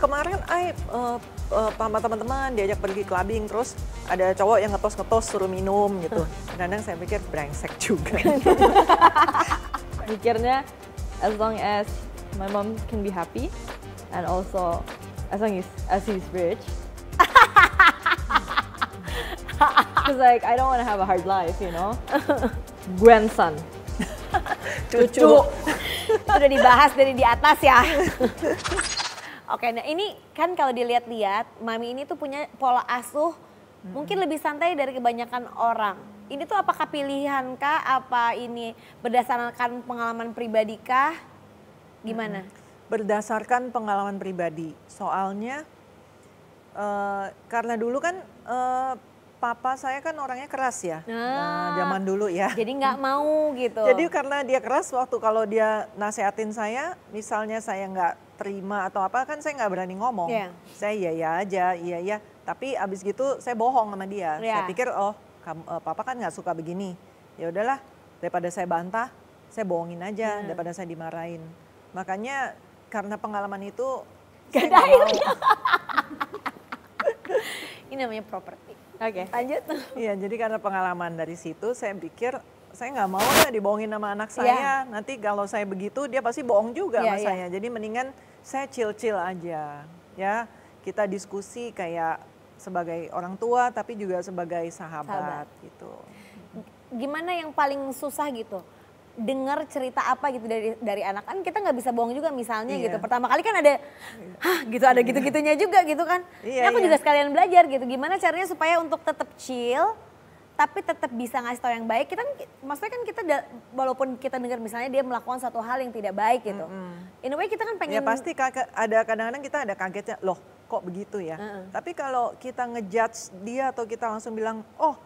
kemarin sama teman-teman diajak pergi clubbing, terus ada cowok yang ngetos-ngetos suruh minum gitu. Kadang saya pikir brengsek juga. Mikirnya as long as my mom can be happy and also as long as he's rich. Cause like I don't want to have a hard life, you know. Grandson. Cucu. Sudah dibahas dari di atas ya. Oke, nah ini kan kalau dilihat-lihat, Mami ini tuh punya pola asuh mungkin lebih santai dari kebanyakan orang. Ini tuh apakah pilihan kah? Apa ini berdasarkan pengalaman pribadi kah? Gimana? Berdasarkan pengalaman pribadi. Soalnya karena dulu kan papa saya kan orangnya keras ya. Nah, zaman dulu ya. Jadi nggak mau gitu. Jadi karena dia keras, waktu kalau dia nasehatin saya, misalnya saya nggak terima atau apa, kan saya nggak berani ngomong. Yeah. Saya iya aja, iya. Tapi abis gitu saya bohong sama dia. Yeah. Saya pikir papa kan nggak suka begini. Ya udahlah, daripada saya bantah, saya bohongin aja daripada saya dimarahin. Makanya karena pengalaman itu saya nggak mau. Ini namanya properti. Oke. Lanjut. Iya, jadi karena pengalaman dari situ saya pikir saya nggak mau lah dibohongin sama anak saya. Nanti kalau saya begitu dia pasti bohong juga sama saya. Jadi mendingan saya chill-chill aja. Ya, kita diskusi kayak sebagai orang tua tapi juga sebagai sahabat gitu. Gimana yang paling susah gitu? Dengar cerita apa gitu dari anak, kan kita nggak bisa bohong juga misalnya gitu. Pertama kali kan ada gitu, ada gitu-gitunya juga gitu kan. Ini aku juga sekalian belajar gitu, gimana caranya supaya untuk tetap chill tapi tetap bisa ngasih tahu yang baik. Kita maksudnya kan kita walaupun kita dengar misalnya dia melakukan satu hal yang tidak baik gitu. In a way kita kan pengen. Ya pasti ada kadang-kadang kita ada kagetnya, loh kok begitu ya. Tapi kalau kita ngejudge dia atau kita langsung bilang, oh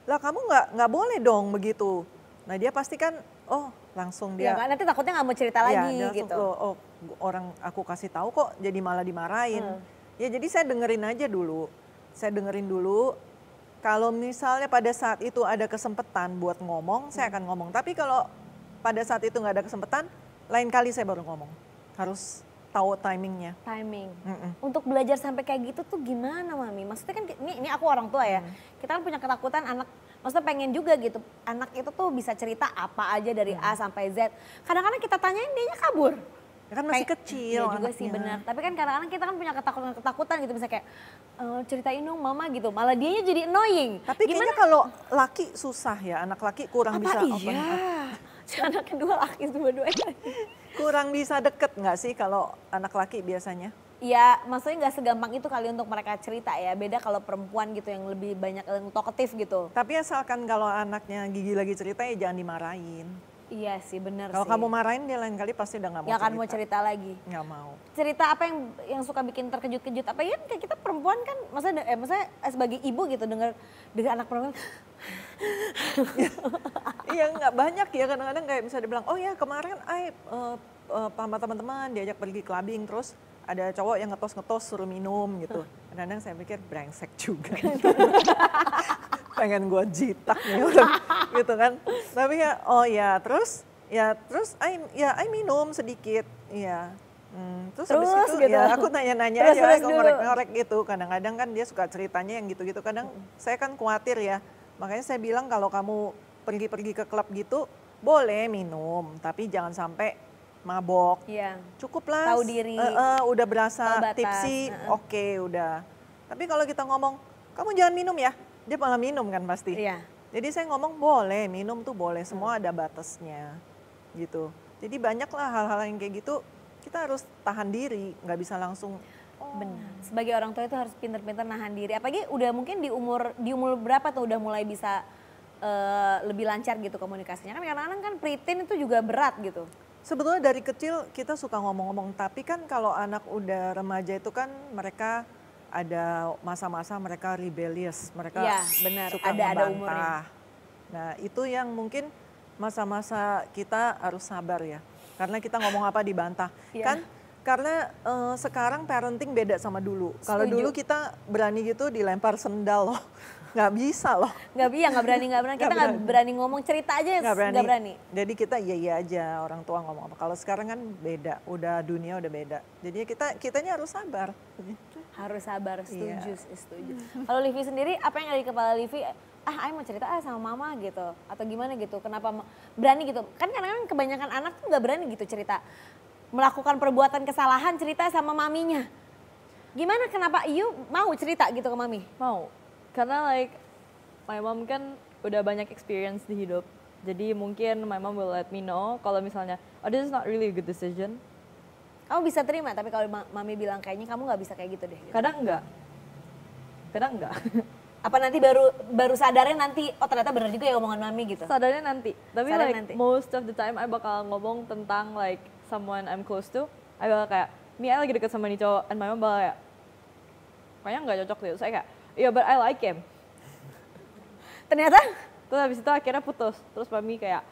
lah kamu nggak boleh dong begitu. Nah dia pasti kan, oh langsung dia. Ya, nanti takutnya nggak mau cerita lagi gitu. Oh orang aku kasih tahu kok jadi malah dimarahin. Ya jadi saya dengerin aja dulu. Saya dengerin dulu. Kalau misalnya pada saat itu ada kesempatan buat ngomong, saya akan ngomong. Tapi kalau pada saat itu nggak ada kesempatan, lain kali saya baru ngomong. Harus tahu timingnya. Timing. Untuk belajar sampai kayak gitu tuh gimana, Mami? Maksudnya kan ini aku orang tua ya. Kita kan punya ketakutan anak, maksudnya pengen juga gitu. Anak itu tuh bisa cerita apa aja dari A sampai Z. Kadang-kadang kita tanyain dianya kabur. Ya kan masih kecil ya juga sih benar. Tapi kan kadang-kadang kita kan punya ketakutan gitu. Misalnya kayak ceritain dong mama gitu. Malah dianya jadi annoying. Tapi kayaknya kalau laki susah ya. Anak laki kurang bisa open up. Anak kedua laki dua-duanya. Kurang bisa deket nggak sih kalau anak laki biasanya? Ya maksudnya nggak segampang itu kali untuk mereka cerita ya. Beda kalau perempuan gitu yang lebih banyak yang talkative gitu. Tapi asalkan kalau anaknya Gigi lagi cerita ya jangan dimarahin. Iya sih benar sih. Kalau kamu marahin dia lain kali pasti udah nggak mau cerita. Ya kan mau cerita lagi. Nggak mau. Cerita apa yang suka bikin terkejut-kejut apa ya? Kayak kita perempuan kan, maksudnya sebagai ibu gitu dengar anak perempuan. Iya nggak banyak ya, kadang-kadang kayak bisa dibilang, oh ya kemarin sama teman-teman diajak pergi clubbing, terus ada cowok yang ngetos-ngetos suruh minum gitu. Kadang-kadang saya pikir brengsek juga. Pengen gue jitak nih gitu kan. Tapi ya terus I minum sedikit. Iya. Terus habis itu gitu. ya aku nanya-nanya aja, aku ngorek-ngorek gitu. Kadang-kadang kan dia suka ceritanya yang gitu-gitu. Kadang saya kan khawatir ya. Makanya saya bilang kalau kamu pergi-pergi ke klub gitu, boleh minum, tapi jangan sampai mabok. Iya. Cukup lah. Tahu diri. Udah berasa tipsi, oke udah. Tapi kalau kita ngomong, kamu jangan minum ya, dia malah minum kan pasti. Iya. Jadi saya ngomong boleh, minum tuh boleh, semua ada batasnya gitu. Jadi banyaklah hal-hal yang kayak gitu, kita harus tahan diri, nggak bisa langsung. Benar. Sebagai orang tua itu harus pintar-pintar nahan diri. Apalagi udah mungkin di umur berapa tuh udah mulai bisa lebih lancar gitu komunikasinya. Kan kadang-kadang kan preteen itu juga berat gitu. Sebetulnya dari kecil kita suka ngomong-ngomong, tapi kan kalau anak udah remaja itu kan mereka ada masa-masa mereka rebellious, mereka suka ngebantah. Nah itu yang mungkin masa-masa kita harus sabar ya, karena kita ngomong apa dibantah. Kan Karena sekarang parenting beda sama dulu. Kalau Setuju. dulu kita berani gitu dilempar sendal loh. Nggak bisa loh. Nggak berani. Kita nggak berani ngomong, cerita aja nggak berani. Jadi kita iya aja orang tua ngomong apa. Kalau sekarang kan beda, udah dunia udah beda. Jadi kitanya harus sabar. Harus sabar, setuju, Iya. setuju. Kalau Livi sendiri, apa yang ada di kepala Livi? Ayo mau cerita sama mama gitu, atau gimana gitu? Kenapa berani gitu? Kan kadang-kadang kebanyakan anak tuh nggak berani gitu cerita, melakukan perbuatan kesalahan cerita sama maminya. Gimana? Kenapa you mau cerita gitu ke mami? Mau. Karena like my mom kan udah banyak experience di hidup. Jadi mungkin my mom will let me know kalau misalnya, oh this is not really a good decision. Kamu bisa terima, tapi kalau mami bilang kayaknya kamu nggak bisa kayak gitu deh. Gitu. Kadang enggak. Apa nanti baru sadarnya nanti, oh ternyata benar juga ya omongan mami gitu. Sadarnya nanti. Tapi Sadar like nanti. most of the time I bakal ngomong tentang like someone I'm close to. I bakal kayak, nih I lagi deket sama nih cowok. And my mom bakal kayak, kayaknya nggak cocok deh. Saya kayak, yeah but I like him. Ternyata Terus habis itu akhirnya putus. Terus mami kayak,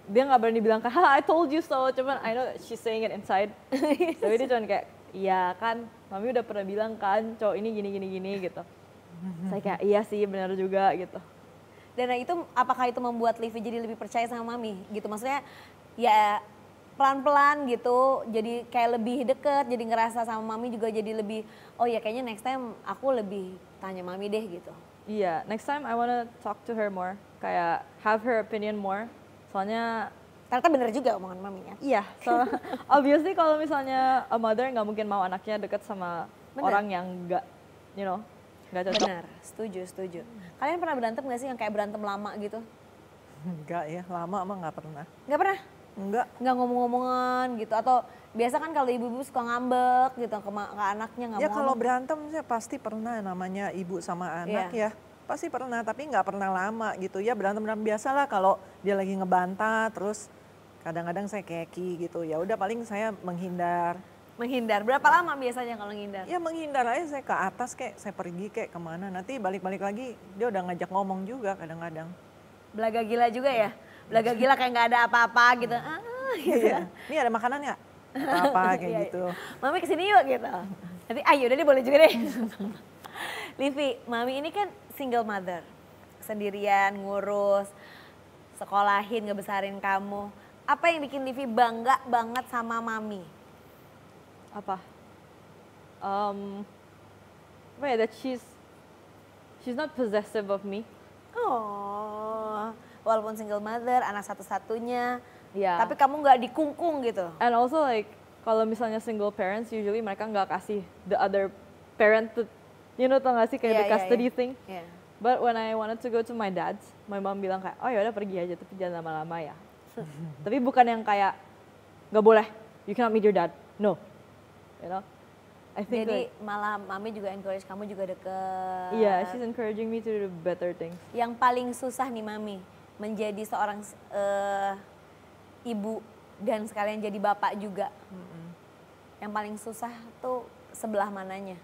dia nggak berani bilang kayak, I told you so. Cuman I know that she's saying it inside. Tapi dia cuman kayak, iya kan, mami udah pernah bilang kan, cowok ini gini gitu. Saya kayak, iya sih benar juga gitu. dan itu apakah itu membuat Livi jadi lebih percaya sama mami gitu? Maksudnya ya pelan-pelan gitu, jadi kayak lebih deket, jadi ngerasa sama mami juga jadi lebih, oh ya kayaknya next time aku lebih tanya mami deh gitu. Iya, next time I wanna talk to her more. Kayak have her opinion more. Soalnya Ternyata bener juga omongan mami ya. iya, so obviously kalau misalnya a mother nggak mungkin mau anaknya deket sama Bener. orang yang nggak, nggak cocok. Benar, setuju. Kalian pernah berantem gak sih yang kayak berantem lama gitu? Enggak ya, lama emang nggak pernah. Nggak pernah? Enggak. Nggak ngomong-ngomongan gitu? Atau biasa kan kalau ibu-ibu suka ngambek gitu ke anaknya nggak Ya mau kalau ngomong. berantem saya pasti pernah, namanya ibu sama anak Iya. ya. Pasti pernah, tapi nggak pernah lama gitu ya. Berantem-berantem biasa lah kalau dia lagi ngebantah, terus kadang-kadang saya keki gitu. Ya udah paling saya menghindar. Menghindar, berapa lama biasanya kalau menghindar? Ya menghindar aja, saya ke atas kayak saya pergi kayak kemana. Nanti balik-balik lagi dia udah ngajak ngomong juga kadang-kadang. Belaga gila juga ya? Belaga gila kayak nggak ada apa-apa gitu. Gitu. Iya. Ini ada makanan nggak? Apa kayak Iya, gitu. Mami kesini yuk gitu. Nanti ayo udah deh boleh juga deh. Livi, mami ini kan single mother. Sendirian ngurus, sekolahin, ngebesarin kamu. Apa yang bikin Livi bangga banget sama mami? Apa? Apa ya, that she's not possessive of me. Oh, walaupun single mother, anak satu-satunya. Iya. Tapi kamu nggak dikungkung gitu. And also like kalau misalnya single parents usually mereka nggak kasih the other parent to, tau gak sih kayak the custody thing. Iya. But when I wanted to go to my dad's, my mom bilang kayak, oh yaudah pergi aja tapi jangan lama-lama ya. Tapi bukan yang kayak nggak boleh, you cannot meet your dad. No, I think Jadi like, malah mami juga encourage kamu juga deket. yeah, she's encouraging me to do better things. Yang paling susah nih mami menjadi seorang ibu dan sekalian jadi bapak juga. Yang paling susah tuh sebelah mananya?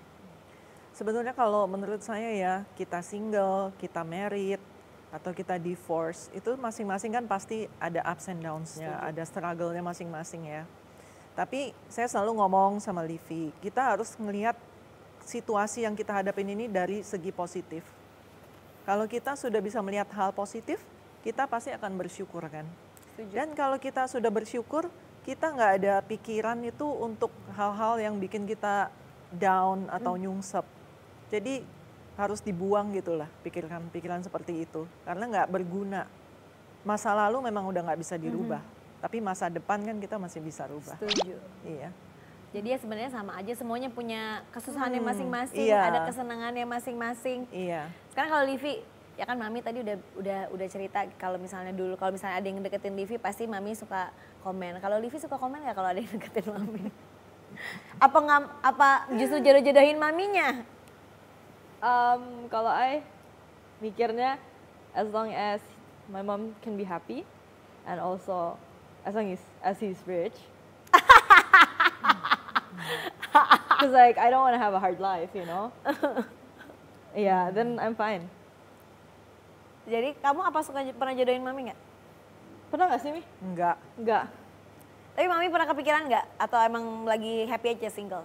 Sebenarnya kalau menurut saya ya, kita single, kita married, atau kita divorce, itu masing-masing kan pasti ada ups and downs-nya, ada struggle-nya masing-masing ya. Tapi saya selalu ngomong sama Livi, kita harus melihat situasi yang kita hadapin ini dari segi positif. Kalau kita sudah bisa melihat hal positif, kita pasti akan bersyukur kan. Dan kalau kita sudah bersyukur, kita nggak ada pikiran itu untuk hal-hal yang bikin kita down atau nyungsep. Jadi harus dibuang gitulah pikiran-pikiran seperti itu. Karena nggak berguna. Masa lalu memang udah nggak bisa dirubah. Tapi masa depan kan kita masih bisa rubah. Setuju. Iya. Jadi ya sebenarnya sama aja, semuanya punya kesusahannya masing-masing, iya. ada kesenangannya masing-masing. Iya. Sekarang kalau Livi, ya kan mami tadi udah cerita kalau misalnya ada yang deketin Livi pasti mami suka komen. Kalau Livi suka komen nggak kalau ada yang deketin mami? Apa justru jodoh-jodohin maminya? Kalau I mikirnya as long as my mom can be happy and also as long as he's rich. Because like I don't want to have a hard life, Yeah, then I'm fine. Jadi kamu apa pernah jodohin mami nggak? Pernah gak sih, Mi? Enggak. Enggak. Tapi Mami pernah kepikiran nggak? Atau emang lagi happy aja single?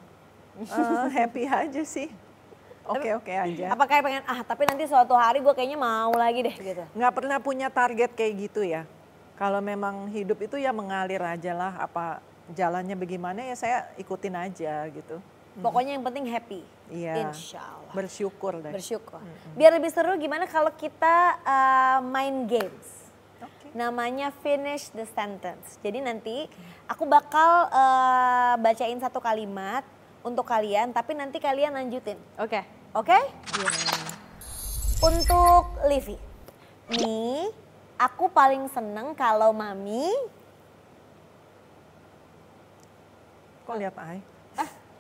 Happy aja sih. Oke aja. Apa kayak pengen, tapi nanti suatu hari gue kayaknya mau lagi deh gitu? Nggak pernah punya target kayak gitu ya. Kalau memang hidup itu ya mengalir aja lah, apa jalannya bagaimana ya saya ikutin aja gitu. Pokoknya yang penting happy. Iya. Insya Allah. Bersyukur deh. Bersyukur. Biar lebih seru gimana kalau kita main games. Namanya finish the sentence. Jadi nanti aku bakal bacain satu kalimat untuk kalian, tapi nanti kalian lanjutin. Oke. Oke? Untuk Livi. Nih, aku paling seneng kalau Mami. Kok lihat Ai?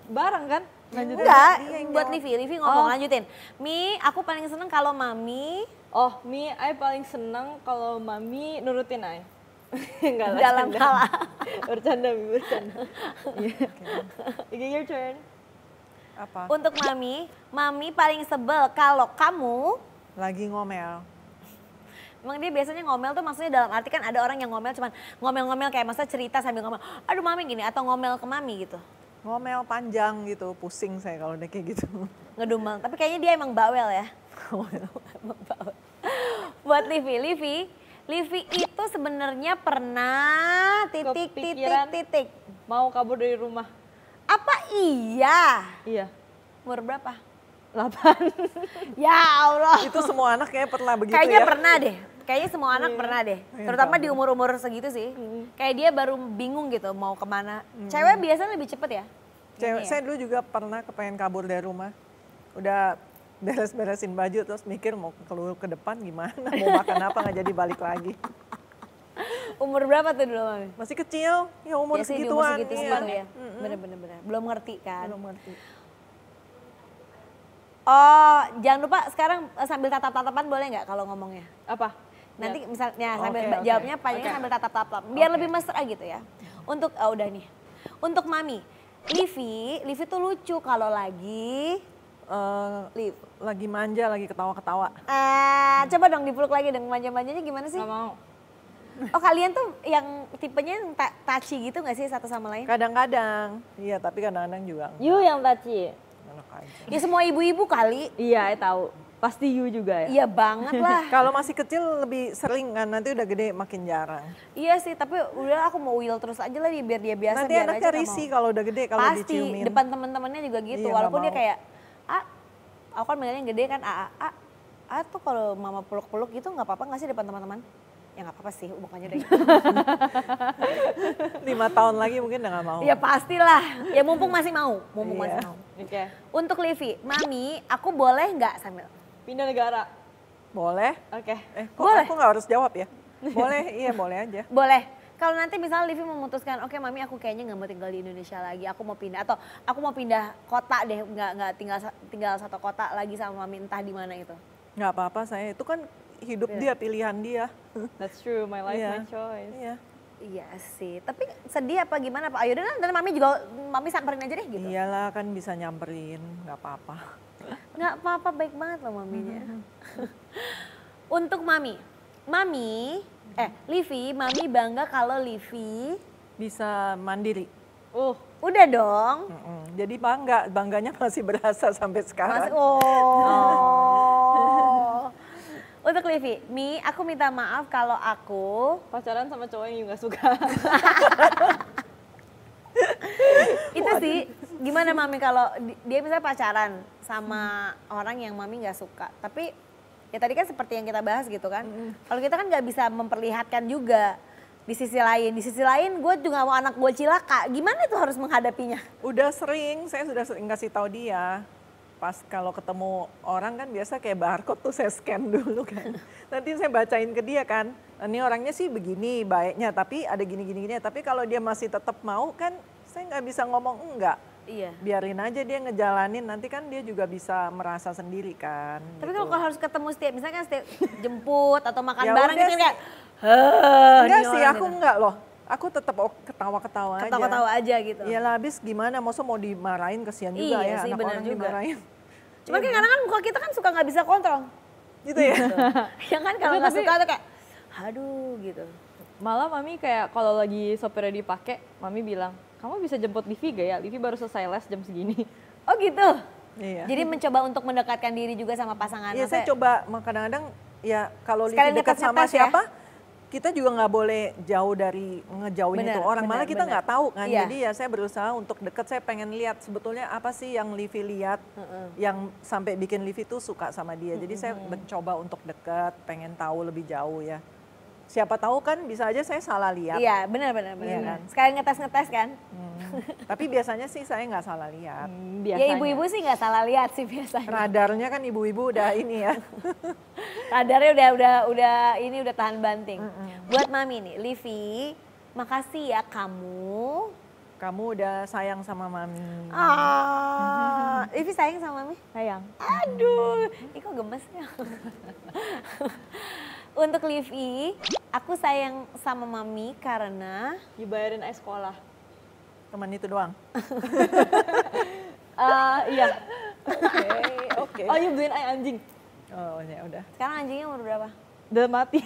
Bareng kan? Lanjutin. Enggak, Iya, yang buat jawab. Livi. Livi ngomong, lanjutin. Mi, aku paling seneng kalau Mami. Oh, Mi, I paling seneng kalau Mami nurutin I. Enggak lah, Dalam canda. hal Bercanda, Mi, bercanda. Okay, your turn. Apa? Untuk Mami, Mami paling sebel kalau kamu. Lagi ngomel. Emang dia biasanya ngomel tuh maksudnya dalam arti kan ada orang yang ngomel cuman ngomel-ngomel kayak masa cerita sambil ngomel. Aduh Mami gini atau ngomel ke Mami gitu. Ngomel panjang gitu, pusing saya kalau udah kayak gitu. Ngedumel, tapi kayaknya dia emang bawel ya. Emang bawel. Buat Livi itu sebenarnya pernah Kepikiran. titik. Mau kabur dari rumah? Apa iya? Iya. Umur berapa? 8. Ya Allah. Itu semua anak kayaknya pernah begitu Kayaknya ya. pernah deh. Kayaknya semua anak pernah deh. Iya, Terutama tahu. di umur-umur segitu sih. Kayak dia baru bingung gitu mau kemana. Cewek biasanya lebih cepet ya? Cewek, Ini ya? saya dulu juga pernah kepengen kabur dari rumah. Udah beres-beresin baju terus mikir mau keluar ke depan gimana, mau makan apa nggak jadi balik lagi. Umur berapa tuh dulu Mami? Masih kecil, ya umur Ya sih, di umur segituan. segitu iya. segitu ya. Bener-bener. Belum ngerti kan? Belum ngerti. Oh, jangan lupa sekarang sambil tatap-tatapan boleh nggak kalau ngomongnya? Apa? Nanti misalnya sambil Oke, oke. jawabnya panjangnya Oke. sambil tatap-tatapan. Biar Oke. lebih mesra gitu ya. Untuk, udah nih. Untuk Mami, Livi tuh lucu kalau lagi, Lagi manja, lagi ketawa-ketawa. coba dong dipeluk lagi dong, manja-manjanya gimana sih? Gak mau. Oh kalian tuh yang tipenya yang touchy gitu gak sih satu sama lain? Kadang-kadang, iya tapi kadang-kadang juga You yang touchy. enak aja. Ya semua ibu-ibu kali. Iya, I tahu. Pasti you juga ya. Iya banget lah. Kalau masih kecil lebih sering kan, nanti udah gede makin jarang. Iya sih, tapi udah aku mau will terus aja lah biar dia biasa. Nanti biar anaknya aja nggak risih mau. kalau udah gede, kalau Pasti, diciumin. depan teman-temannya juga gitu. Iya, Walaupun nggak dia mau. kayak, aku kan manggilnya yang gede kan, tuh kalau mama peluk-peluk gitu nggak apa-apa nggak sih depan teman-teman? Ya nggak apa-apa sih, bukannya udah gitu. 5 tahun lagi mungkin udah gak mau. Ya pastilah, ya mumpung masih mau, mumpung Iya. masih mau. Oke. Untuk Livi, Mami, aku boleh nggak sambil? Pindah negara. Boleh? Oke. Kok Boleh. aku gak harus jawab ya? Boleh, iya boleh aja. Boleh. Kalau nanti misalnya Livi memutuskan, oke Mami aku kayaknya nggak mau tinggal di Indonesia lagi, aku mau pindah atau aku mau pindah kota deh, nggak tinggal satu kota lagi sama Mami entah di mana itu. Gak apa-apa saya, itu kan hidup dia, pilihan dia. That's true, my life, Iya. my choice. Iya. Iya sih, tapi sedih apa gimana Pak? Ayo dan Mami juga, Mami samperin aja deh gitu. Iyalah kan bisa nyamperin, gak apa-apa. Nggak apa-apa, baik banget loh Maminya. Untuk Mami, Livi, Mami bangga kalau Livi, Bisa mandiri. udah dong. Jadi bangganya masih berasa sampai sekarang. Untuk Livi, Mi, aku minta maaf kalau aku Pacaran sama cowok yang you gak suka. itu sih gimana Mami kalau dia misalnya pacaran sama orang yang Mami nggak suka, tapi ya tadi kan seperti yang kita bahas gitu kan, kalau kita kan nggak bisa memperlihatkan juga di sisi lain gue juga mau anak gue cilaka, gimana tuh harus menghadapinya? Udah sering, saya sudah sering kasih tahu dia. Pas kalau ketemu orang kan biasa kayak barcode tuh saya scan dulu kan. Nanti saya bacain ke dia kan, ini orangnya sih begini baiknya, tapi ada gini-gini. Tapi kalau dia masih tetap mau kan, saya nggak bisa ngomong enggak. Iya. Biarin aja dia ngejalanin, nanti kan dia juga bisa merasa sendiri kan. Tapi gitu. kalau harus ketemu setiap, misalnya kan setiap jemput atau makan Ya bareng udah gitu kan sih. kayak, Enggak ini sih, orang aku gitu. enggak loh. Aku tetap ketawa-ketawa aja. Ketawa-ketawa aja gitu. Iya lah, habis gimana, masa mau dimarahin, kesian juga Iya ya sih, anak bener orang juga. dimarahin. Cuman kan kadang kan muka kita kan suka nggak bisa kontrol. Gitu ya. Ya kan kalau nggak suka tuh kayak, aduh gitu. Malah mami kayak kalau lagi sopirnya dipakai, mami bilang, kamu bisa jemput Livi gak ya? Livi baru selesai les jam segini. Oh gitu? Iya. Jadi mencoba untuk mendekatkan diri juga sama pasangan. Iya, saya coba kadang-kadang ya kalau Livi Sekalian dekat sama ngetes ya? siapa, kita juga nggak boleh jauh dari ngejauhin Bener, itu orang. Malah bener, kita bener. nggak tahu kan. Iya. Jadi ya saya berusaha untuk dekat. Saya pengen lihat sebetulnya apa sih yang Livi lihat, yang sampai bikin Livi tuh suka sama dia. Jadi saya mencoba untuk dekat, pengen tahu lebih jauh ya. Siapa tahu kan bisa aja saya salah lihat. Iya, benar. Iya kan? Sekalian ngetes kan? Tapi biasanya sih saya nggak salah lihat. Ya Biasanya. ibu-ibu sih nggak salah lihat sih biasanya. Radarnya kan ibu-ibu udah ini ya. Radarnya udah tahan banting. Buat Mami nih, Livi, makasih ya kamu. Kamu udah sayang sama Mami. Livi sayang sama Mami? Sayang. Aduh, ini kok gemes ya? Untuk Livi, aku sayang sama Mami karena Dibayarin aja sekolah. Cuman itu doang. Iya. Oke. Oh, you beliin aja anjing. Oh ya udah. sekarang anjingnya umur berapa? Udah mati.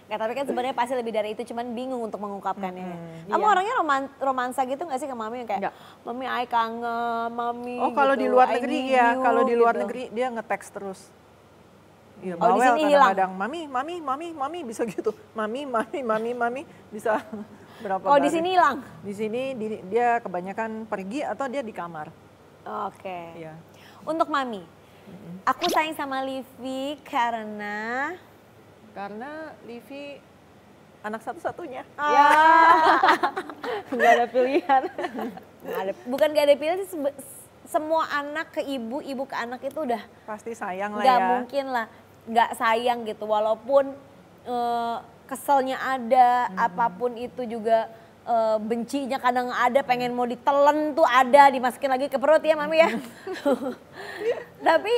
Nggak, tapi kan sebenarnya pasti lebih dari itu, cuman bingung untuk mengungkapkannya. Kamu Iya. orangnya romansa gitu nggak sih ke Mami yang kayak, Nggak. Mami I kangen, Mami Oh kalau gitu, di luar I negeri need ya, you," kalau di luar gitu. negeri dia nge-text terus. Iya, Oh, di bawel sini hilang? kadang-kadang, mami bisa gitu. Mami bisa berapa Oh di kali. sini hilang? Di sini dia kebanyakan pergi atau dia di kamar. Oke. Iya. Untuk Mami, aku sayang sama Livi karena Karena Livi anak satu-satunya. Ya. Gak ada pilihan. bukan gak ada pilihan sih, semua anak ke ibu, ibu ke anak itu udah Pasti sayang lah nggak ya. mungkin lah nggak sayang gitu, walaupun keselnya ada, apapun itu juga bencinya kadang ada, pengen mau ditelen tuh ada, dimasukin lagi ke perut ya Mami ya. Tapi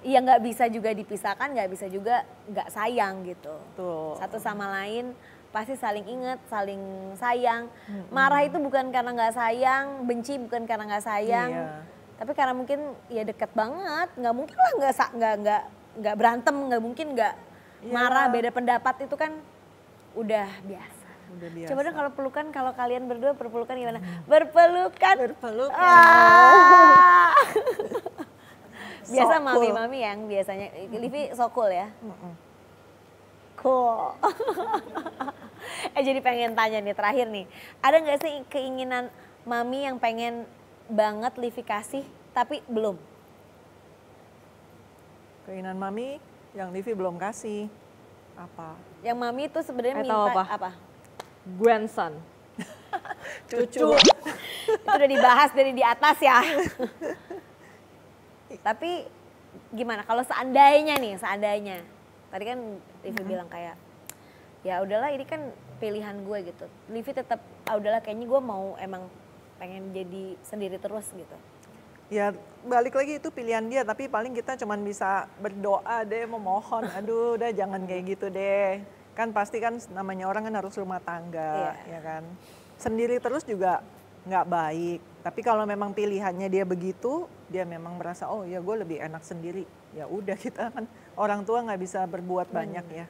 ya nggak bisa juga dipisahkan, nggak bisa juga nggak sayang gitu. Tuh. Satu sama lain pasti saling ingat, saling sayang. Marah itu bukan karena nggak sayang, benci bukan karena nggak sayang. Iya. Tapi karena mungkin ya deket banget, nggak mungkin lah nggak berantem, nggak mungkin nggak Iya. marah, beda pendapat itu kan udah biasa. Udah biasa. Coba dong kalau pelukan, kalau kalian berdua berpelukan gimana? Berpelukan. Berpelukan. Ah. Biasa So cool. mami-mami yang biasanya, Livi so cool ya? Cool. Jadi pengen tanya nih terakhir nih, ada nggak sih keinginan Mami yang pengen banget Livi kasih tapi belum? Keinginan Mami yang Livi belum kasih apa? Yang Mami itu sebenarnya Tahu minta apa? apa? Grandson. Cucu. Itu udah dibahas dari di atas ya. Tapi gimana kalau seandainya nih, seandainya. Tadi kan Livi bilang kayak, ya udahlah ini kan pilihan gue gitu. Livi tetap, udahlah kayaknya gue mau emang pengen jadi sendiri terus gitu. Ya balik lagi itu pilihan dia, tapi paling kita cuman bisa berdoa deh, memohon. Aduh udah jangan kayak gitu deh. Kan pasti kan namanya orang kan harus rumah tangga, ya kan. Sendiri terus juga nggak baik. Tapi kalau memang pilihannya dia begitu, dia memang merasa oh ya gue lebih enak sendiri. Ya udah kita kan orang tua nggak bisa berbuat banyak ya.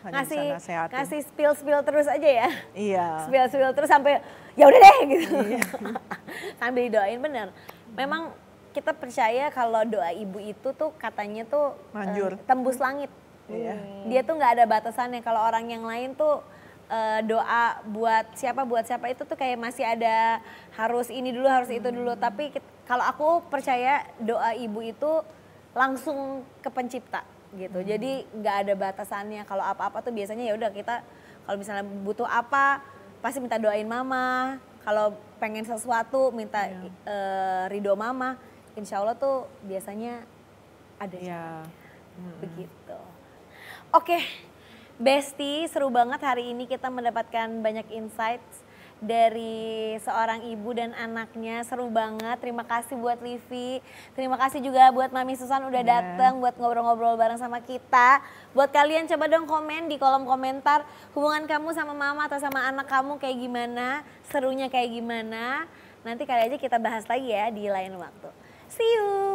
Hanya bisa nasehatin. Ngasih spill terus aja ya. Iya. Spill terus sampai ya udah deh gitu. Sambil didoain bener. Memang kita percaya kalau doa ibu itu tuh katanya tuh Manjur. Tembus langit. Iya. Dia tuh nggak ada batasannya. Kalau orang yang lain tuh doa buat siapa itu tuh kayak masih ada harus ini dulu, harus itu dulu. Tapi kalau aku percaya doa ibu itu langsung ke pencipta gitu. Jadi nggak ada batasannya. Kalau apa-apa tuh biasanya ya udah kita kalau misalnya butuh apa pasti minta doain mama. Kalau pengen sesuatu minta ridho mama. Insya Allah tuh biasanya ada Iya. begitu. Oke. Besti, seru banget hari ini kita mendapatkan banyak insights dari seorang ibu dan anaknya. Seru banget, terima kasih buat Livi. Terima kasih juga buat Mami Susan udah datang buat ngobrol-ngobrol bareng sama kita. Buat kalian coba dong komen di kolom komentar hubungan kamu sama mama atau sama anak kamu kayak gimana, serunya kayak gimana. Nanti kali aja kita bahas lagi ya di lain waktu. See you!